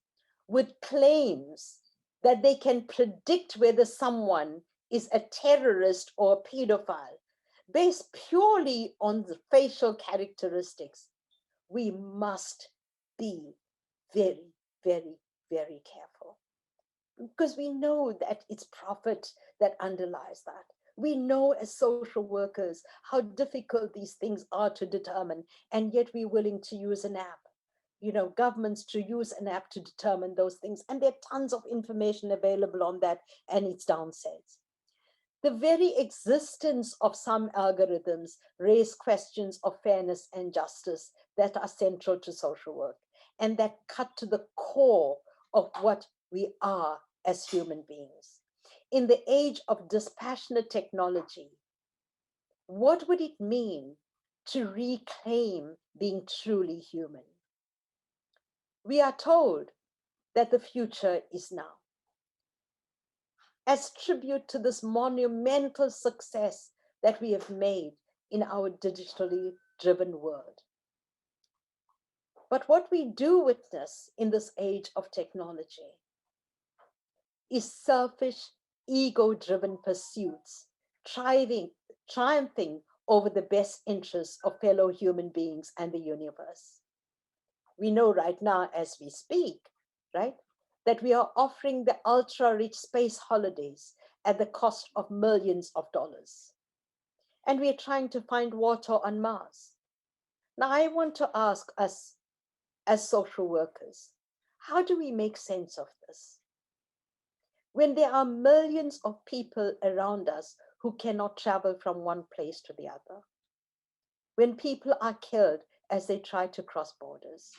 with claims that they can predict whether someone is a terrorist or a pedophile based purely on the facial characteristics, we must be very, very, very careful. Because we know that it's profit that underlies that. We know as social workers how difficult these things are to determine, and yet we're willing to use an app. Governments to use an app to determine those things. And there are tons of information available on that, and it's downsides. The very existence of some algorithms raise questions of fairness and justice that are central to social work and that cut to the core of what we are as human beings. In the age of dispassionate technology, what would it mean to reclaim being truly human? We are told that the future is now. As tribute to this monumental success that we have made in our digitally driven world. But what we do witness in this age of technology is selfish, ego-driven pursuits, triumphing over the best interests of fellow human beings and the universe. We know right now as we speak, right, that we are offering the ultra-rich space holidays at the cost of millions of dollars. And we are trying to find water on Mars. Now, I want to ask us as social workers, how do we make sense of this? When there are millions of people around us who cannot travel from one place to the other, when people are killed as they try to cross borders,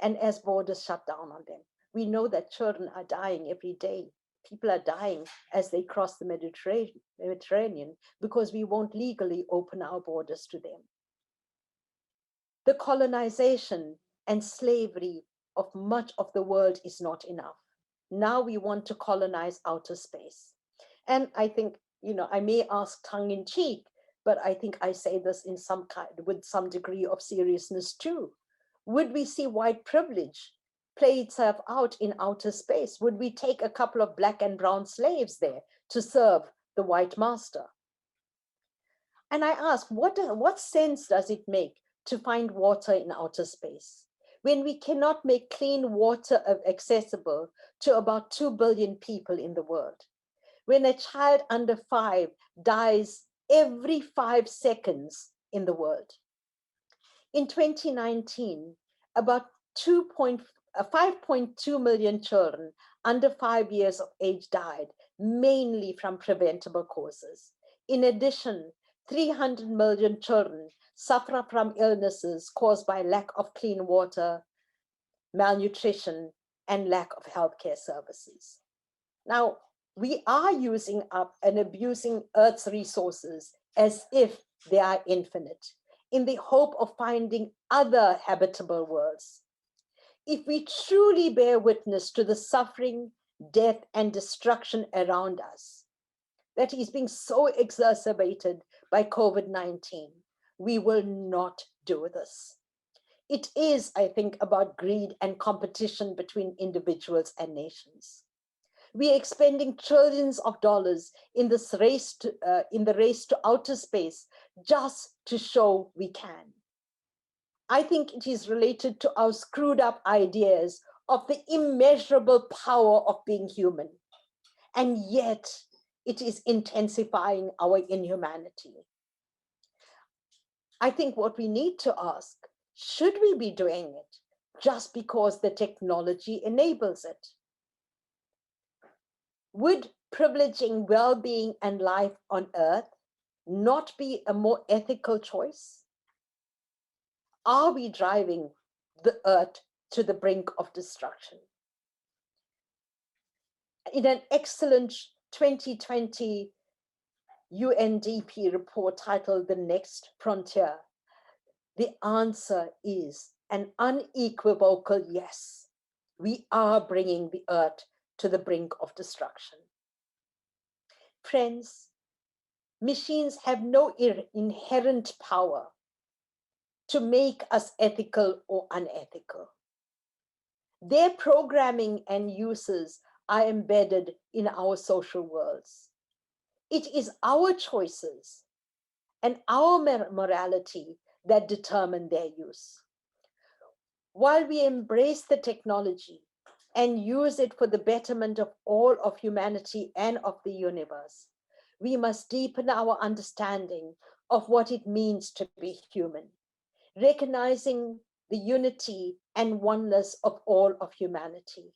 and as borders shut down on them, we know that children are dying every day. People are dying as they cross the Mediterranean because we won't legally open our borders to them. The colonization and slavery of much of the world is not enough. Now we want to colonize outer space. And I think, I may ask tongue in cheek, but I think I say this in with some degree of seriousness too. Would we see white privilege play itself out in outer space? Would we take a couple of black and brown slaves there to serve the white master? And I ask, what sense does it make to find water in outer space when we cannot make clean water accessible to about 2 billion people in the world? When a child under 5 dies every 5 seconds in the world. In 2019, about 5.2 million children under 5 years of age died, mainly from preventable causes. In addition, 300 million children suffer from illnesses caused by lack of clean water, malnutrition, and lack of healthcare services. Now, we are using up and abusing Earth's resources as if they are infinite, in the hope of finding other habitable worlds. If we truly bear witness to the suffering, death, and destruction around us, that is being so exacerbated by COVID-19, we will not do this. It is, I think, about greed and competition between individuals and nations. We are expending trillions of dollars in this race in the race to outer space just to show we can. I think it is related to our screwed up ideas of the immeasurable power of being human. And yet it is intensifying our inhumanity. I think what we need to ask, should we be doing it just because the technology enables it? Would privileging well-being and life on Earth not be a more ethical choice? Are we driving the Earth to the brink of destruction? In an excellent 2020 UNDP report titled The Next Frontier, the answer is an unequivocal yes. We are bringing the Earth to the brink of destruction. Friends, machines have no inherent power to make us ethical or unethical. Their programming and uses are embedded in our social worlds. It is our choices and our morality that determine their use. While we embrace the technology and use it for the betterment of all of humanity and of the universe, we must deepen our understanding of what it means to be human, recognizing the unity and oneness of all of humanity,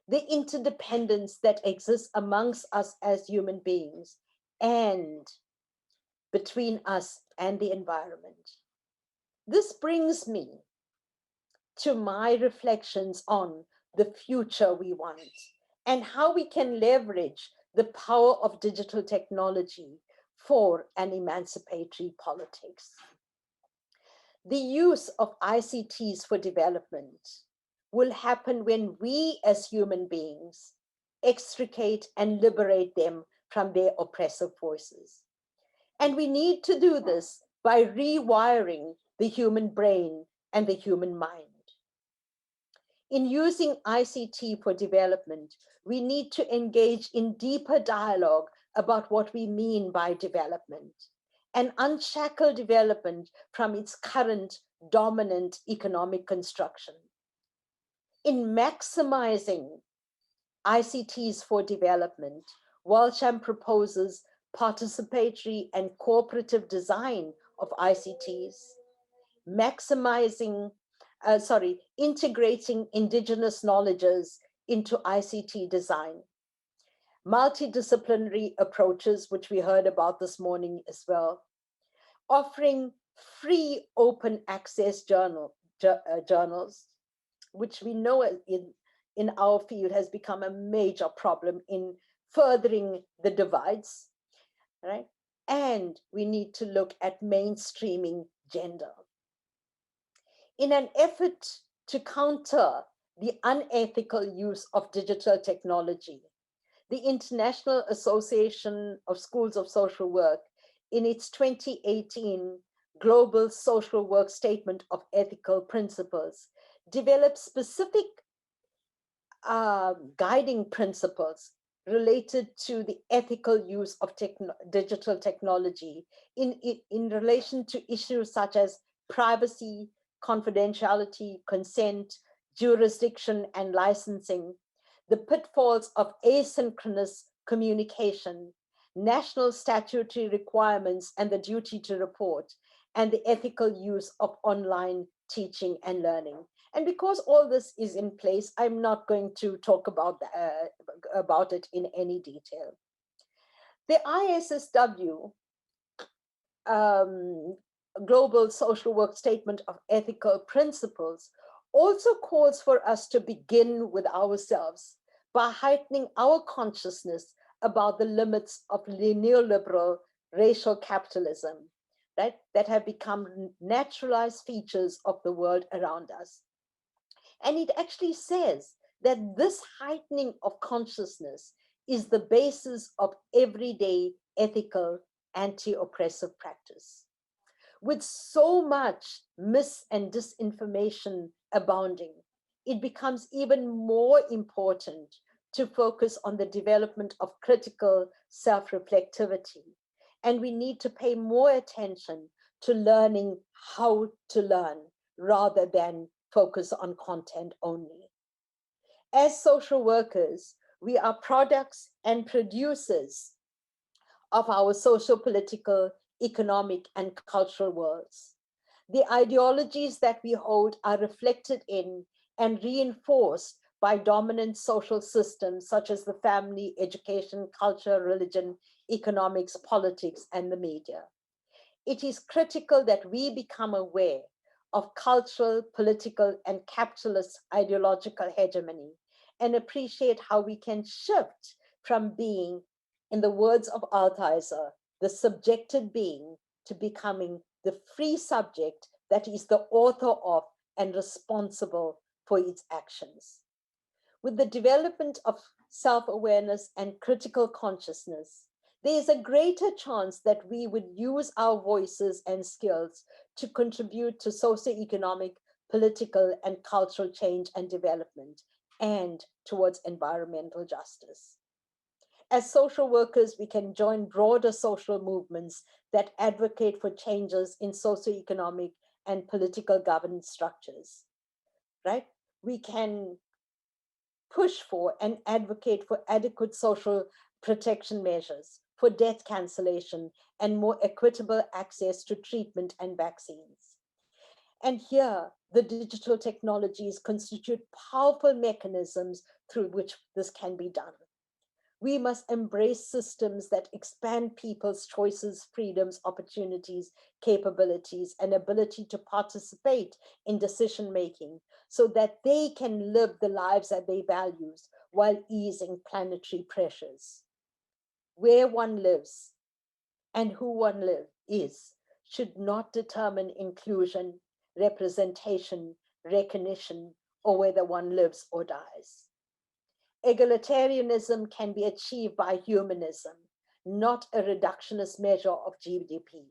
the interdependence that exists amongst us as human beings and between us and the environment. This brings me to my reflections on the future we want and how we can leverage the power of digital technology for an emancipatory politics. The use of ICTs for development will happen when we as human beings extricate and liberate them from their oppressive voices. And we need to do this by rewiring the human brain and the human mind. In using ICT for development, we need to engage in deeper dialogue about what we mean by development and unshackle development from its current dominant economic construction. In maximizing ICTs for development, Walsham proposes participatory and cooperative design of ICTs, integrating indigenous knowledges into ICT design, multidisciplinary approaches, which we heard about this morning as well, offering free open access journals, which we know in our field has become a major problem in furthering the divides, right? And we need to look at mainstreaming gender. In an effort to counter the unethical use of digital technology, the International Association of Schools of Social Work, in its 2018 Global Social Work Statement of Ethical Principles, developed specific guiding principles related to the ethical use of digital technology in relation to issues such as privacy, confidentiality, consent, jurisdiction, and licensing, the pitfalls of asynchronous communication, national statutory requirements and the duty to report, and the ethical use of online teaching and learning. And because all this is in place, I'm not going to talk about it in any detail. The ISSW Global Social Work Statement of Ethical Principles also calls for us to begin with ourselves by heightening our consciousness about the limits of neoliberal racial capitalism, right, that have become naturalized features of the world around us. And it actually says that this heightening of consciousness is the basis of everyday ethical anti-oppressive practice. With so much mis and disinformation abounding, it becomes even more important to focus on the development of critical self-reflectivity. And we need to pay more attention to learning how to learn rather than focus on content only. As social workers, we are products and producers of our social, political, economic, and cultural worlds. The ideologies that we hold are reflected in and reinforced by dominant social systems such as the family, education, culture, religion, economics, politics, and the media. It is critical that we become aware of cultural, political, and capitalist ideological hegemony and appreciate how we can shift from being, in the words of Althusser, the subjected being to becoming the free subject that is the author of and responsible for its actions. With the development of self awareness and critical consciousness, there is a greater chance that we would use our voices and skills to contribute to socioeconomic, political, and cultural change and development, and towards environmental justice. As social workers, we can join broader social movements that advocate for changes in socioeconomic and political governance structures, right? We can push for and advocate for adequate social protection measures, for death cancellation, and more equitable access to treatment and vaccines. And here, the digital technologies constitute powerful mechanisms through which this can be done. We must embrace systems that expand people's choices, freedoms, opportunities, capabilities, and ability to participate in decision making so that they can live the lives that they value while easing planetary pressures. Where one lives and who one is should not determine inclusion, representation, recognition, or whether one lives or dies. Egalitarianism can be achieved by humanism, not a reductionist measure of GDP.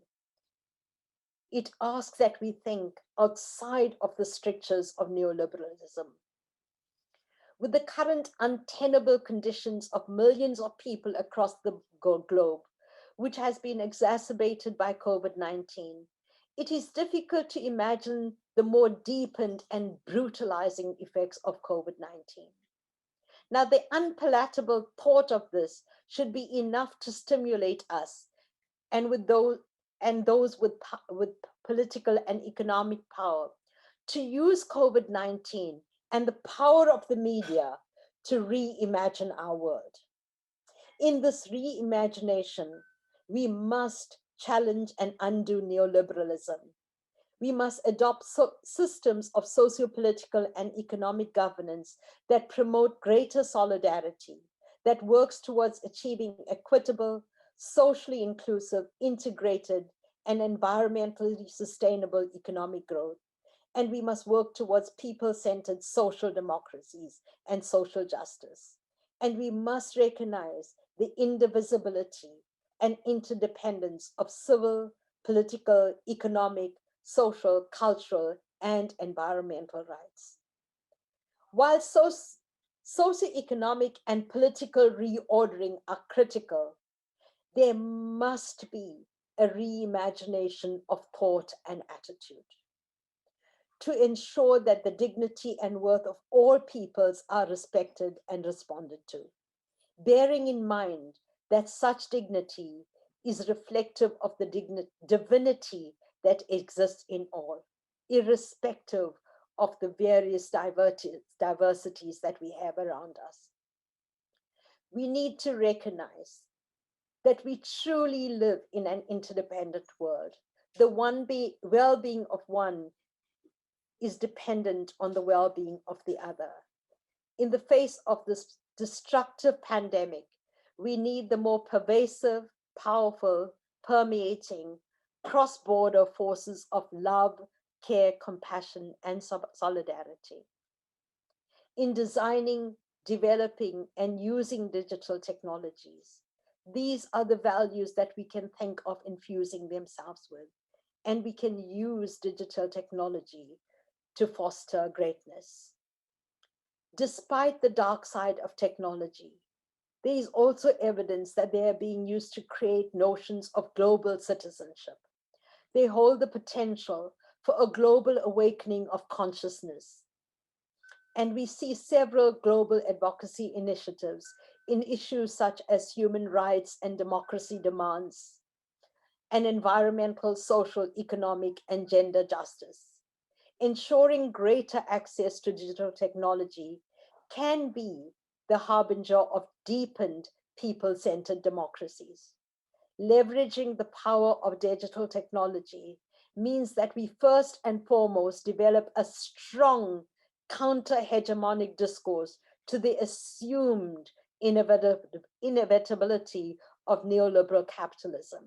It asks that we think outside of the strictures of neoliberalism. With the current untenable conditions of millions of people across the globe, which has been exacerbated by COVID-19, it is difficult to imagine the more deepened and brutalizing effects of COVID-19. Now, the unpalatable thought of this should be enough to stimulate us and those with political and economic power to use COVID-19 and the power of the media to reimagine our world. In this reimagination, we must challenge and undo neoliberalism. We must adopt systems of socio-political and economic governance that promote greater solidarity, that works towards achieving equitable, socially inclusive, integrated, and environmentally sustainable economic growth. And we must work towards people-centered social democracies and social justice. And we must recognize the indivisibility and interdependence of civil, political, economic, social, cultural, and environmental rights. While socioeconomic and political reordering are critical, there must be a reimagination of thought and attitude to ensure that the dignity and worth of all peoples are respected and responded to, bearing in mind that such dignity is reflective of the divinity that exists in all, irrespective of the various diversities that we have around us. We need to recognize that we truly live in an interdependent world. The well-being of one is dependent on the well-being of the other. In the face of this destructive pandemic, we need the more pervasive, powerful, permeating, cross-border forces of love, care, compassion, and solidarity. In designing, developing, and using digital technologies, these are the values that we can think of infusing themselves with, and we can use digital technology to foster greatness. Despite the dark side of technology, there is also evidence that they are being used to create notions of global citizenship. They hold the potential for a global awakening of consciousness. And we see several global advocacy initiatives in issues such as human rights and democracy demands, and environmental, social, economic, and gender justice. ensuring greater access to digital technology can be the harbinger of deepened people-centered democracies. Leveraging the power of digital technology means that we first and foremost develop a strong counter-hegemonic discourse to the assumed inevitability of neoliberal capitalism.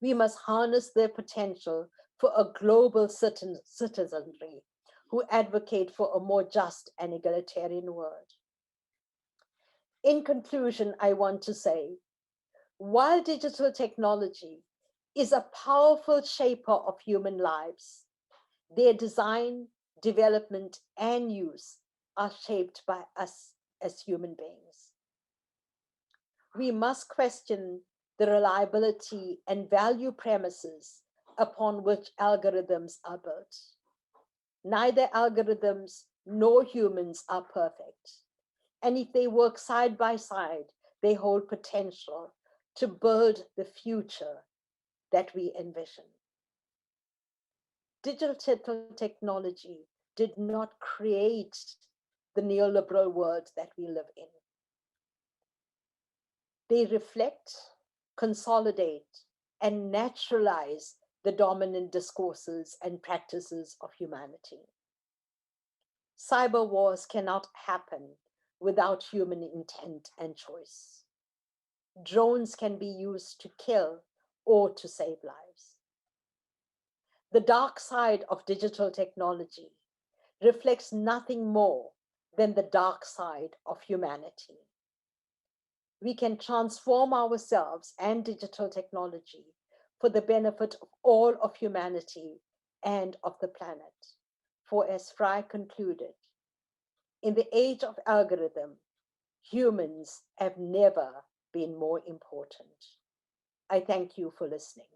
We must harness their potential for a global citizenry who advocate for a more just and egalitarian world. In conclusion, I want to say, while digital technology is a powerful shaper of human lives, their design, development, and use are shaped by us as human beings. We must question the reliability and value premises upon which algorithms are built. Neither algorithms nor humans are perfect. And if they work side by side, they hold potential to build the future that we envision. Digital technology did not create the neoliberal world that we live in. They reflect, consolidate, and naturalize the dominant discourses and practices of humanity. Cyber wars cannot happen without human intent and choice. Drones can be used to kill or to save lives. The dark side of digital technology reflects nothing more than the dark side of humanity. We can transform ourselves and digital technology for the benefit of all of humanity and of the planet. For as Fry concluded, in the age of algorithm, humans have never been more important. I thank you for listening.